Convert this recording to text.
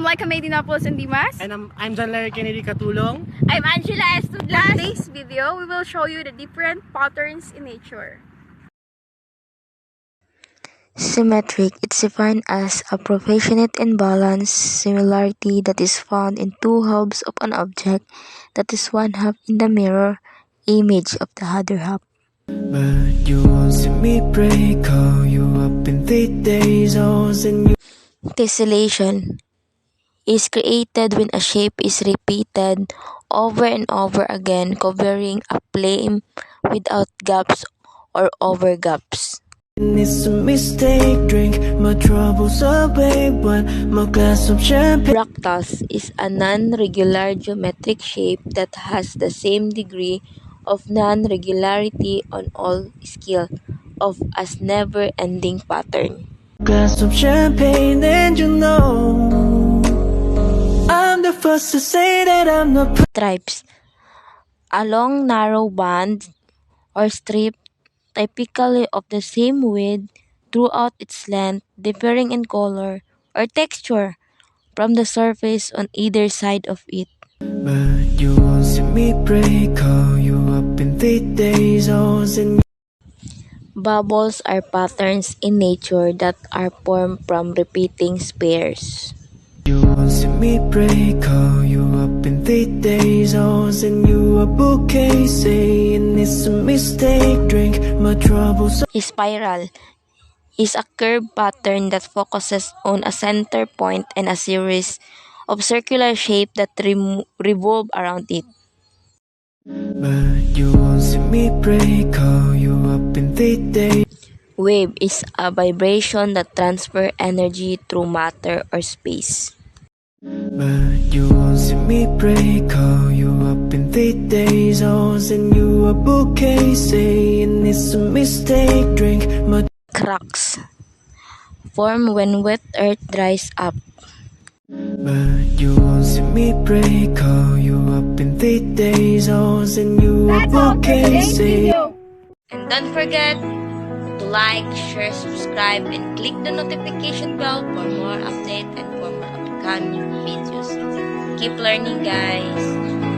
Laika Maydinopoulos and Dimas. And I'm John Larry Kennedy Katulong. I'm Angela Estudlas. In today's video, we will show you the different patterns in nature. Symmetric. It's defined as a proportionate and balanced similarity that is found in two halves of an object, that is one half in the mirror image of the other half. But you won't see me break, call you up in 3 days, and you. Tessellation is created when a shape is repeated over and over again, covering a plane without gaps or over gaps. It's a mistake, drink my troubles away, but my glass of champagne. Fractals is a non-regular geometric shape that has the same degree of non-regularity on all scales of as never-ending pattern. Glass of champagne, and you know I'm the first to say that I'm not. Stripes, a long narrow band or strip typically of the same width throughout its length, differing in color or texture from the surface on either side of it. But you won't see me break, call you up in 3 days, and Bubbles are patterns in nature that are formed from repeating pairs. you won't see me break, call you up in 3 days, and you a bouquet, saying it's a mistake, drink my troubles. Spiral is a curved pattern that focuses on a center point and a series of circular shapes that revolve around it. But you won't see me break, call you up in 3 days. Wave is a vibration that transfers energy through matter or space. But you won't see me break, call you up in 3 days, and you a bouquet, saying it's a mistake, drink my. Cracks form when wet earth dries up. But you won't see me break, call you up in 3 days, and you a bouquet, saying. And don't forget to like, share, subscribe, and click the notification bell for more updates and for more upcoming videos. Keep learning, guys!